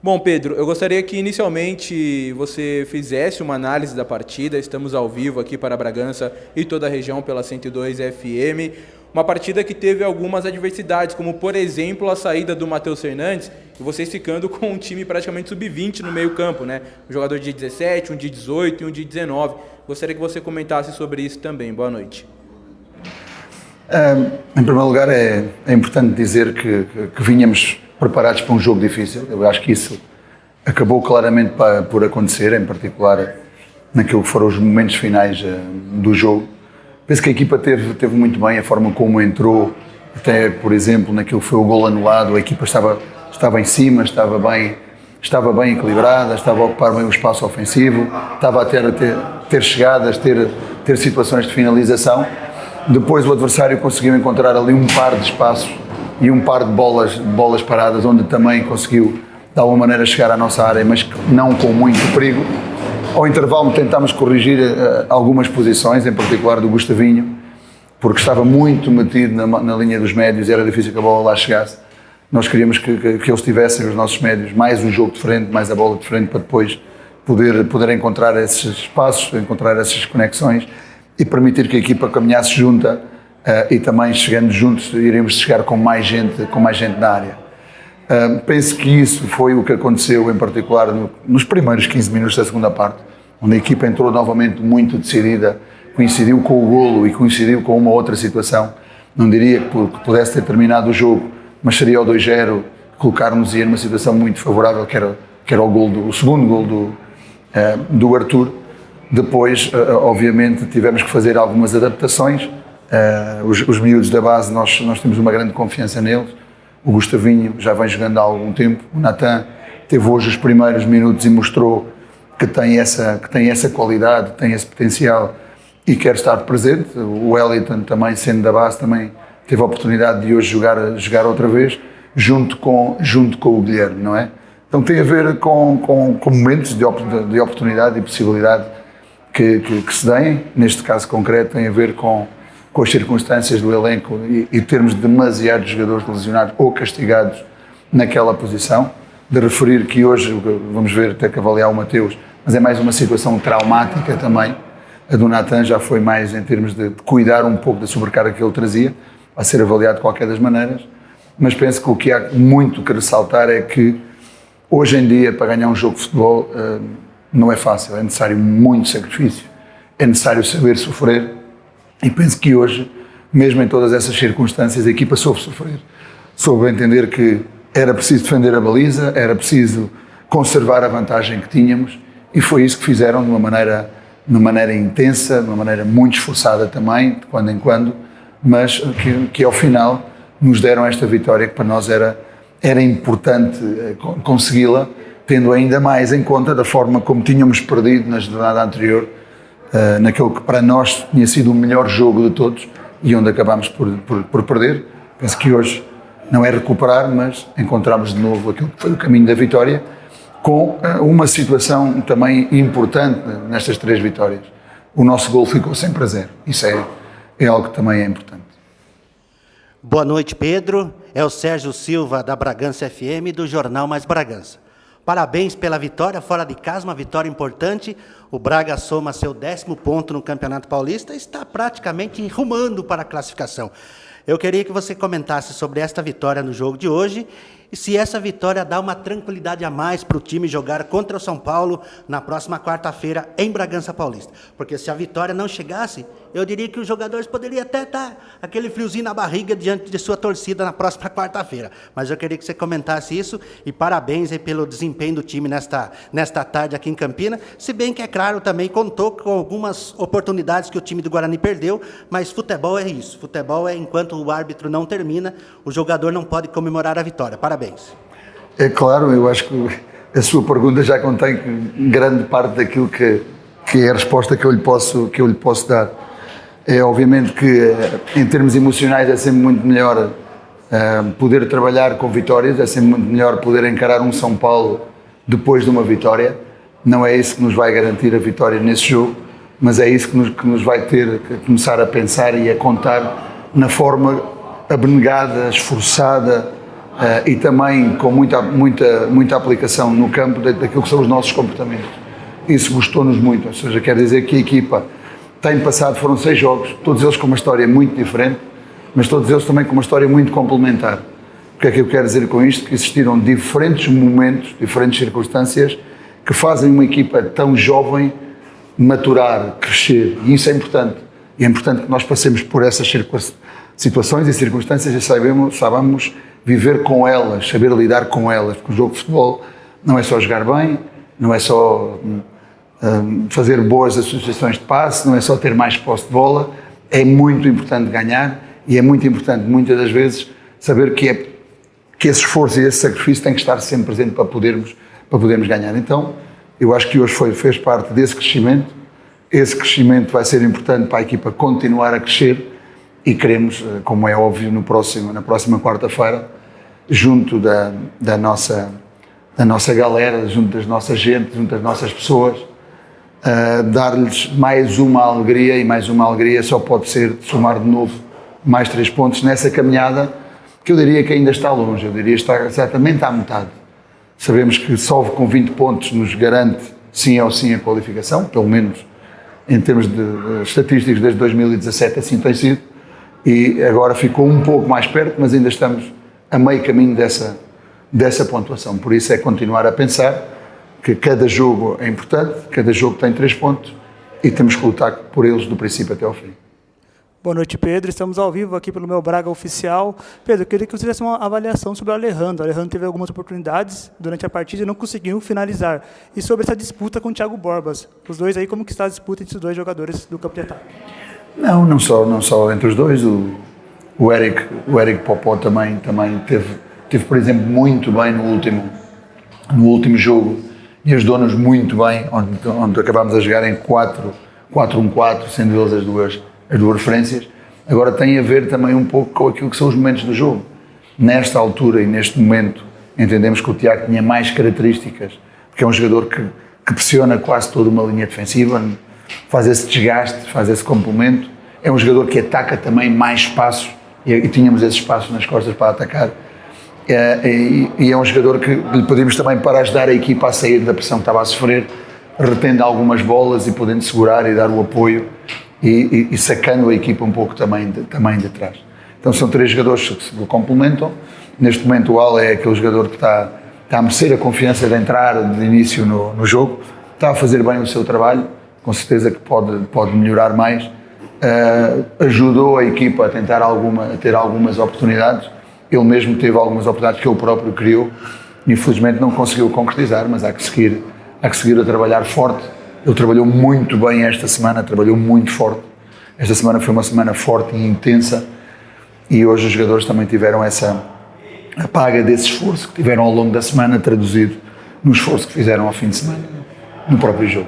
Bom, Pedro, eu gostaria que inicialmente você fizesse uma análise da partida. Estamos ao vivo aqui para Bragança e toda a região pela 102 FM. Uma partida que teve algumas adversidades, como por exemplo a saída do Matheus Fernandes e vocês ficando com um time praticamente sub-20 no meio campo, né? Um jogador de 17, um de 18 e um de 19. Gostaria que você comentasse sobre isso também. Boa noite. Em primeiro lugar, é importante dizer que vinhamos preparados para um jogo difícil. Eu acho que isso acabou claramente por acontecer, em particular naquilo que foram os momentos finais do jogo. Penso que a equipa teve muito bem a forma como entrou, até, por exemplo, naquilo que foi o golo anulado, a equipa estava em cima, estava bem equilibrada, estava a ocupar bem o espaço ofensivo, estava a ter chegadas, ter situações de finalização. Depois o adversário conseguiu encontrar ali um par de espaços e um par de bolas paradas, onde também conseguiu, de alguma maneira, chegar à nossa área, mas não com muito perigo. Ao intervalo tentámos corrigir algumas posições, em particular do Gustavinho, porque estava muito metido na linha dos médios e era difícil que a bola lá chegasse. Nós queríamos que eles tivessem, os nossos médios, mais um jogo de frente, mais a bola de frente, para depois poder encontrar esses espaços, encontrar essas conexões e permitir que a equipa caminhasse junta e também, chegando juntos, iremos chegar com mais gente na área. Penso que isso foi o que aconteceu, em particular nos primeiros 15 minutos da segunda parte, onde a equipa entrou novamente muito decidida, coincidiu com o golo e coincidiu com uma outra situação. Não diria que pudesse ter terminado o jogo, mas seria o 2-0, colocar-nos numa situação muito favorável, que era o segundo golo do Arthur. Depois, obviamente, tivemos que fazer algumas adaptações. Os miúdos da base, nós temos uma grande confiança neles. O Gustavinho já vem jogando há algum tempo. O Natan teve hoje os primeiros minutos e mostrou que tem essa qualidade, tem esse potencial e quer estar presente. O Wellington também, sendo da base, também teve a oportunidade de hoje jogar outra vez, junto com o Guilherme, não é? Então tem a ver com momentos de oportunidade e possibilidade que se deem. Neste caso concreto tem a ver com as circunstâncias do elenco e termos demasiados jogadores lesionados ou castigados naquela posição. De referir que hoje, vamos ver, ter que avaliar o Mateus, mas é mais uma situação traumática também. A do Natan já foi mais em termos de cuidar um pouco da sobrecarga que ele trazia, vai ser avaliado de qualquer das maneiras, mas penso que o que há muito que ressaltar é que hoje em dia, para ganhar um jogo de futebol, não é fácil, é necessário muito sacrifício, é necessário saber sofrer. E penso que hoje, mesmo em todas essas circunstâncias, a equipa soube sofrer. Soube entender que era preciso defender a baliza, era preciso conservar a vantagem que tínhamos, e foi isso que fizeram de uma maneira intensa, de uma maneira muito esforçada também, de quando em quando, mas que ao final nos deram esta vitória que para nós era importante consegui-la, tendo ainda mais em conta da forma como tínhamos perdido na jornada anterior, naquele que para nós tinha sido o melhor jogo de todos e onde acabámos por perder. Penso que hoje não é recuperar, mas encontramos de novo aquilo que foi o caminho da vitória, com uma situação também importante nestas 3 vitórias. O nosso gol ficou sempre a 0. Isso é algo que também é importante. Boa noite, Pedro. É o Sérgio Silva, da Bragança FM, do Jornal Mais Bragança. Parabéns pela vitória fora de casa, uma vitória importante. O Braga soma seu 10º ponto no Campeonato Paulista e está praticamente rumando para a classificação. Eu queria que você comentasse sobre esta vitória no jogo de hoje e se essa vitória dá uma tranquilidade a mais para o time jogar contra o São Paulo na próxima quarta-feira em Bragança Paulista. Porque se a vitória não chegasse, eu diria que os jogadores poderiam até estar aquele friozinho na barriga diante de sua torcida na próxima quarta-feira. Mas eu queria que você comentasse isso e parabéns aí pelo desempenho do time nesta tarde aqui em Campinas. Se bem que, é claro, também contou com algumas oportunidades que o time do Guarani perdeu, mas futebol é isso. Futebol é enquanto o árbitro não termina, o jogador não pode comemorar a vitória. Parabéns. É claro, eu acho que a sua pergunta já contém grande parte daquilo que é a resposta que eu lhe posso dar. É obviamente que em termos emocionais é sempre muito melhor poder trabalhar com vitórias, é sempre muito melhor poder encarar um São Paulo depois de uma vitória. Não é isso que nos vai garantir a vitória nesse jogo, mas é isso que nos vai ter que começar a pensar e a contar na forma abnegada, esforçada, e também com muita aplicação no campo daquilo que são os nossos comportamentos. Isso gostou-nos muito, ou seja, quer dizer que a equipa tem passado, foram 6 jogos, todos eles com uma história muito diferente, mas todos eles também com uma história muito complementar. O que é que eu quero dizer com isto? Que existiram diferentes momentos, diferentes circunstâncias que fazem uma equipa tão jovem maturar, crescer, e isso é importante. E é importante que nós passemos por essas situações e circunstâncias e saibamos viver com elas, saber lidar com elas, porque o jogo de futebol não é só jogar bem, não é só fazer boas associações de passe, não é só ter mais posse de bola, é muito importante ganhar e é muito importante, muitas das vezes, saber que esse esforço e esse sacrifício tem que estar sempre presente para podermos ganhar. Então, eu acho que hoje fez parte desse crescimento. Esse crescimento vai ser importante para a equipa continuar a crescer e queremos, como é óbvio, na próxima quarta-feira, junto da nossa galera, junto das nossas gente, junto das nossas pessoas, dar-lhes mais uma alegria, e mais uma alegria só pode ser somar de novo mais 3 pontos nessa caminhada, que eu diria que ainda está longe, eu diria que está exatamente à metade. Sabemos que só com 20 pontos nos garante sim ou sim a qualificação, pelo menos em termos de estatísticos desde 2017 assim tem sido, e agora ficou um pouco mais perto, mas ainda estamos a meio caminho dessa pontuação. Por isso é continuar a pensar que cada jogo é importante, cada jogo tem 3 pontos e temos que lutar por eles do princípio até ao fim. Boa noite, Pedro. Estamos ao vivo aqui pelo meu Braga Oficial. Pedro, eu queria que você fizesse uma avaliação sobre o Alejandro. O Alejandro teve algumas oportunidades durante a partida e não conseguiu finalizar. E sobre essa disputa com o Thiago Borbas. Os dois aí, como que está a disputa entre os dois jogadores do campo de ataque? Não só entre os dois. O Eric Popó também teve, por exemplo, muito bem no último jogo e ajudou-nos muito bem, onde acabámos a jogar em 4-1-4, sendo eles as duas referências. Agora tem a ver também um pouco com aquilo que são os momentos do jogo. Nesta altura e neste momento entendemos que o Tiago tinha mais características, porque é um jogador que pressiona quase toda uma linha defensiva, faz esse desgaste, faz esse complemento, é um jogador que ataca também mais espaços e tínhamos esses espaços nas costas para atacar, e é um jogador que lhe pedimos também para ajudar a equipa a sair da pressão que estava a sofrer, retendo algumas bolas e podendo segurar e dar o apoio e sacando a equipa um pouco também de trás. Então são 3 jogadores que se complementam. Neste momento o Al é aquele jogador que está a merecer a confiança de entrar de início no jogo, está a fazer bem o seu trabalho, com certeza que pode melhorar mais. Ajudou a equipa a ter algumas oportunidades, ele mesmo teve algumas oportunidades que ele próprio criou, infelizmente não conseguiu concretizar, mas há que seguir a trabalhar forte. Ele trabalhou muito bem esta semana, trabalhou muito forte. Esta semana foi uma semana forte e intensa e hoje os jogadores também tiveram essa paga desse esforço que tiveram ao longo da semana traduzido no esforço que fizeram ao fim de semana, no próprio jogo.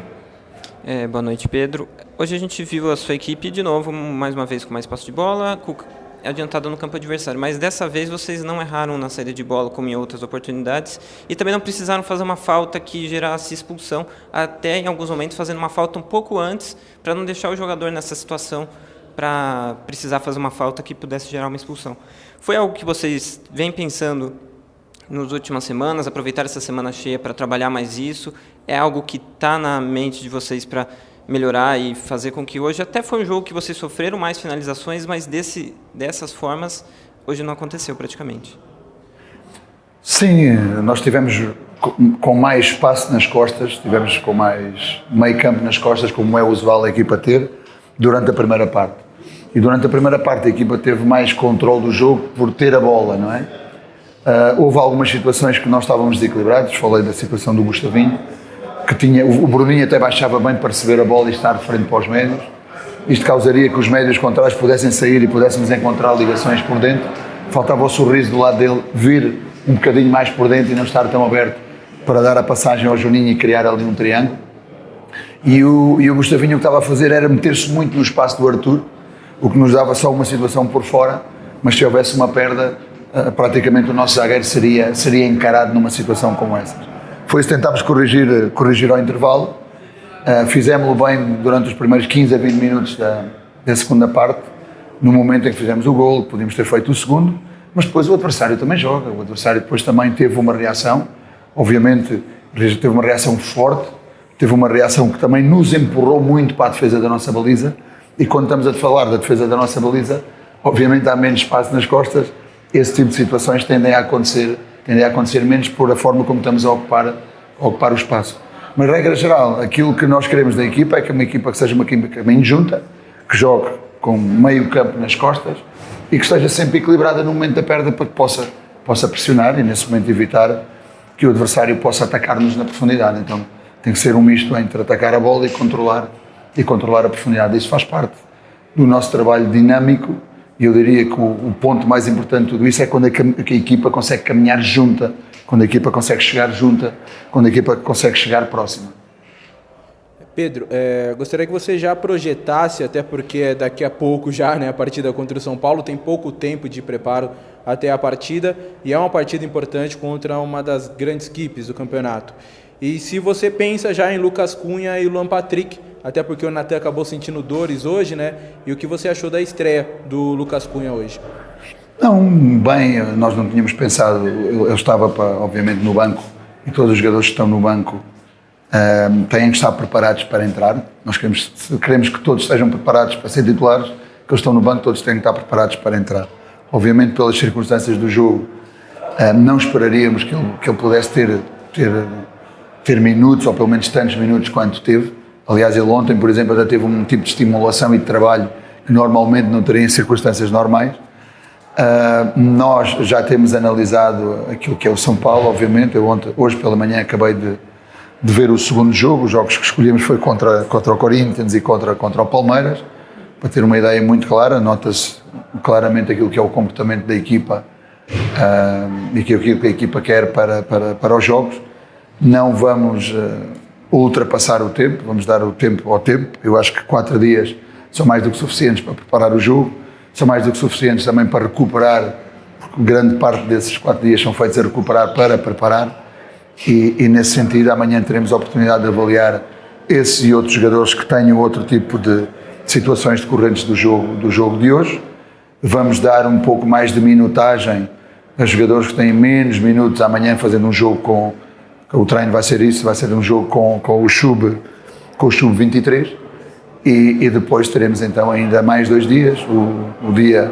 Boa noite, Pedro. Hoje a gente viu a sua equipe de novo, mais uma vez com mais posse de bola, adiantada no campo adversário, mas dessa vez vocês não erraram na saída de bola como em outras oportunidades e também não precisaram fazer uma falta que gerasse expulsão, até em alguns momentos fazendo uma falta um pouco antes para não deixar o jogador nessa situação para precisar fazer uma falta que pudesse gerar uma expulsão. Foi algo que vocês vêm pensando nas últimas semanas, aproveitar essa semana cheia para trabalhar mais isso? É algo que está na mente de vocês para melhorar e fazer com que hoje, até foi um jogo que vocês sofreram mais finalizações, mas dessas formas, hoje não aconteceu praticamente. Sim, nós tivemos com mais espaço nas costas, tivemos com mais meio campo nas costas, como é usual a equipa ter, durante a primeira parte. E durante a primeira parte a equipa teve mais controle do jogo por ter a bola, não é? Houve algumas situações que nós estávamos desequilibrados, falei da situação do Gustavinho, que o Bruninho até baixava bem para receber a bola e estar de frente para os médios. Isto causaria que os médios contrários pudessem sair e pudéssemos encontrar ligações por dentro. Faltava o sorriso do lado dele, vir um bocadinho mais por dentro e não estar tão aberto para dar a passagem ao Juninho e criar ali um triângulo. E o Gustavinho o que estava a fazer era meter-se muito no espaço do Arthur, o que nos dava só uma situação por fora, mas se houvesse uma perda, praticamente o nosso zagueiro seria encarado numa situação como essa. Foi isso que tentámos corrigir ao intervalo. Fizemos-lo bem durante os primeiros 15 a 20 minutos da segunda parte. No momento em que fizemos o golo, podíamos ter feito o segundo, mas depois o adversário também joga, o adversário depois também teve uma reação, obviamente teve uma reação forte, teve uma reação que também nos empurrou muito para a defesa da nossa baliza, e quando estamos a falar da defesa da nossa baliza, obviamente há menos espaço nas costas, esse tipo de situações tendem a acontecer menos por a forma como estamos a ocupar o espaço. Mas, regra geral, aquilo que nós queremos da equipa é que uma equipa que seja uma equipa bem junta, que jogue com meio campo nas costas e que esteja sempre equilibrada no momento da perda para que possa pressionar e, nesse momento, evitar que o adversário possa atacar-nos na profundidade. Então, tem que ser um misto entre atacar a bola e controlar a profundidade. Isso faz parte do nosso trabalho dinâmico. E eu diria que o ponto mais importante de tudo isso é quando a equipa consegue caminhar junta, quando a equipa consegue chegar junta, quando a equipa consegue chegar próxima. Pedro, gostaria que você já projetasse, até porque daqui a pouco já, né, a partida contra o São Paulo, tem pouco tempo de preparo até a partida, e é uma partida importante contra uma das grandes equipes do campeonato. E se você pensa já em Lucas Cunha e Luan Patrick, até porque o Natan acabou sentindo dores hoje, né? E o que você achou da estreia do Lucas Cunha hoje? Não, bem, nós não tínhamos pensado, eu estava obviamente no banco, e todos os jogadores que estão no banco têm que estar preparados para entrar. Nós queremos que todos estejam preparados para ser titulares, que eles estão no banco, todos têm que estar preparados para entrar. Obviamente, pelas circunstâncias do jogo, não esperaríamos que ele pudesse ter minutos, ou pelo menos tantos minutos quanto teve. Aliás, ele ontem, por exemplo, ainda teve um tipo de estimulação e de trabalho que normalmente não teria em circunstâncias normais. Nós já temos analisado aquilo que é o São Paulo, obviamente. Hoje pela manhã acabei de ver o segundo jogo. Os jogos que escolhemos foi contra o Corinthians e contra o Palmeiras. Para ter uma ideia muito clara, nota-se claramente aquilo que é o comportamento da equipa e aquilo que a equipa quer para os jogos. Não vamos ultrapassar o tempo, vamos dar o tempo ao tempo. Eu acho que 4 dias são mais do que suficientes para preparar o jogo, são mais do que suficientes também para recuperar, porque grande parte desses 4 dias são feitos a recuperar para preparar, e nesse sentido amanhã teremos a oportunidade de avaliar esses e outros jogadores que tenham outro tipo de situações decorrentes do jogo de hoje. Vamos dar um pouco mais de minutagem a jogadores que têm menos minutos amanhã, fazendo um jogo o treino vai ser isso, vai ser um jogo com o Sub-23 e depois teremos então ainda mais 2 dias, o dia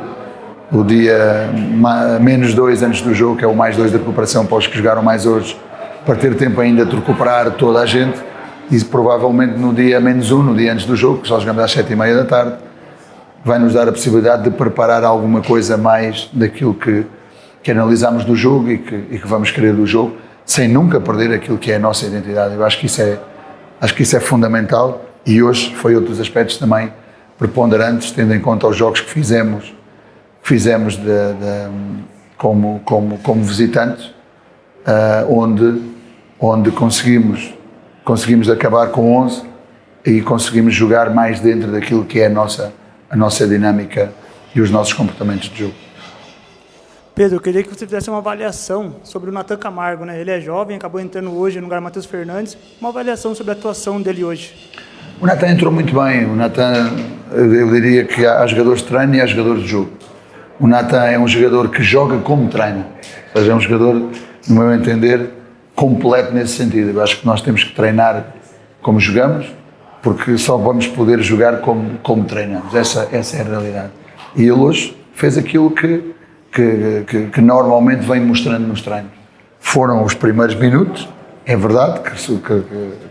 menos 2 antes do jogo, que é o mais 2 de recuperação para os que jogaram mais hoje, para ter tempo ainda de recuperar toda a gente, e provavelmente no dia menos 1, no dia antes do jogo, que só jogamos às 7h30 da tarde, vai nos dar a possibilidade de preparar alguma coisa mais daquilo que analisamos do jogo e que vamos querer do jogo, sem nunca perder aquilo que é a nossa identidade. Eu acho que isso é fundamental, e hoje foi outros aspectos também preponderantes, tendo em conta os jogos que fizemos como visitantes, onde conseguimos acabar com 11 e conseguimos jogar mais dentro daquilo que é a nossa dinâmica e os nossos comportamentos de jogo. Pedro, eu queria que você fizesse uma avaliação sobre o Natan Camargo, né? Ele é jovem, acabou entrando hoje no lugar do Matheus Fernandes. Uma avaliação sobre a atuação dele hoje. O Natan entrou muito bem. O Natan, eu diria que há jogadores de treino e há jogadores de jogo. O Natan é um jogador que joga como treina. Ou seja, é um jogador, no meu entender, completo nesse sentido. Eu acho que nós temos que treinar como jogamos, porque só vamos poder jogar como treinamos. Essa é a realidade. E ele hoje fez aquilo que normalmente vem mostrando nos treinos. Foram os primeiros minutos, é verdade,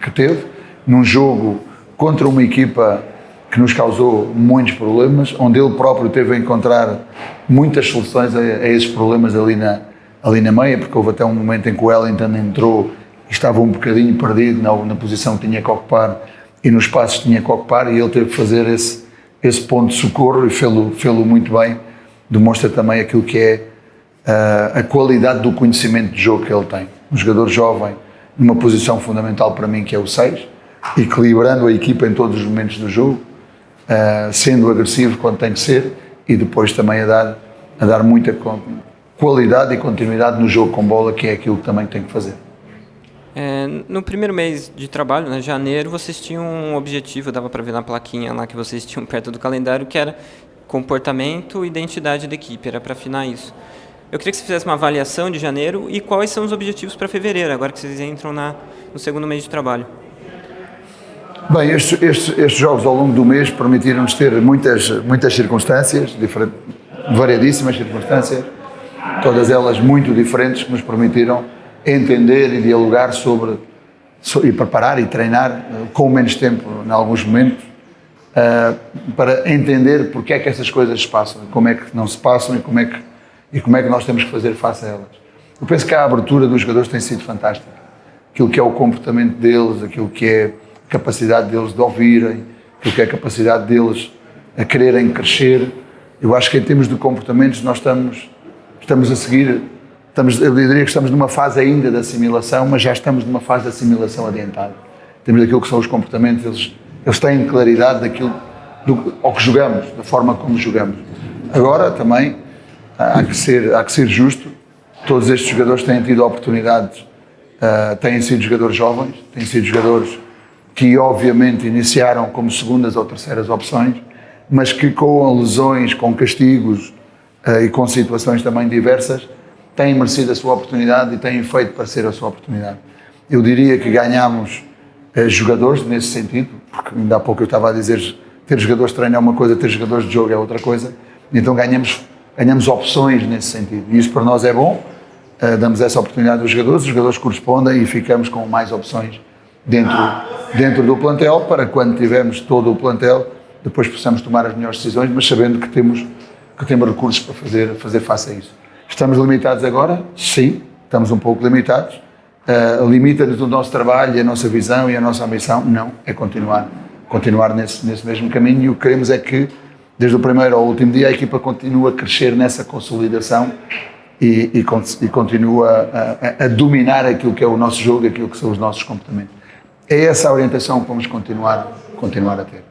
que teve, num jogo contra uma equipa que nos causou muitos problemas, onde ele próprio teve a encontrar muitas soluções a esses problemas ali na meia, porque houve até um momento em que o Wellington entrou e estava um bocadinho perdido na posição que tinha que ocupar e nos passos que tinha que ocupar, e ele teve que fazer esse ponto de socorro e fê-lo muito bem. Demonstra também aquilo que é a qualidade do conhecimento de jogo que ele tem. Um jogador jovem, numa posição fundamental para mim, que é o 6, equilibrando a equipa em todos os momentos do jogo, sendo agressivo quando tem que ser, e depois também a dar muita qualidade e continuidade no jogo com bola, que é aquilo que também tem que fazer. No primeiro mês de trabalho, né, janeiro, vocês tinham um objetivo, dava para ver na plaquinha lá que vocês tinham perto do calendário, que era comportamento e identidade da equipe, era para afinar isso. Eu queria que você fizesse uma avaliação de janeiro e quais são os objetivos para fevereiro, agora que vocês entram no segundo mês de trabalho. Bem, estes jogos ao longo do mês permitiram-nos ter muitas circunstâncias, variadíssimas circunstâncias, todas elas muito diferentes, que nos permitiram entender e dialogar e preparar e treinar com menos tempo em alguns momentos, para entender porque é que essas coisas se passam, como é que não se passam e como é que nós temos que fazer face a elas. Eu penso que a abertura dos jogadores tem sido fantástica. Aquilo que é o comportamento deles, aquilo que é a capacidade deles de ouvirem, aquilo que é a capacidade deles a quererem crescer. Eu acho que em termos de comportamentos nós estamos a seguir, eu diria que estamos numa fase ainda de assimilação, mas já estamos numa fase de assimilação adiantada. Temos daquilo que são os comportamentos, eles têm claridade daquilo ao que jogamos, da forma como jogamos. Agora também há que ser justo, todos estes jogadores têm tido oportunidades, têm sido jogadores jovens, têm sido jogadores que obviamente iniciaram como segundas ou terceiras opções, mas que com lesões, com castigos e com situações também diversas, têm merecido a sua oportunidade e têm feito parecer a sua oportunidade. Eu diria que ganhamos jogadores nesse sentido, porque ainda há pouco eu estava a dizer, ter jogadores de treino é uma coisa, ter jogadores de jogo é outra coisa, então ganhamos opções nesse sentido, e isso para nós é bom, damos essa oportunidade aos jogadores, os jogadores correspondem e ficamos com mais opções dentro do plantel, para quando tivermos todo o plantel, depois possamos tomar as melhores decisões, mas sabendo que temos recursos para fazer face a isso. Estamos limitados agora? Sim, estamos um pouco limitados. Limita-nos o nosso trabalho, a nossa visão e a nossa ambição? Não, é continuar nesse mesmo caminho, e o que queremos é que, desde o primeiro ao último dia, a equipa continue a crescer nessa consolidação e continua a dominar aquilo que é o nosso jogo, aquilo que são os nossos comportamentos. É essa a orientação que vamos continuar a ter.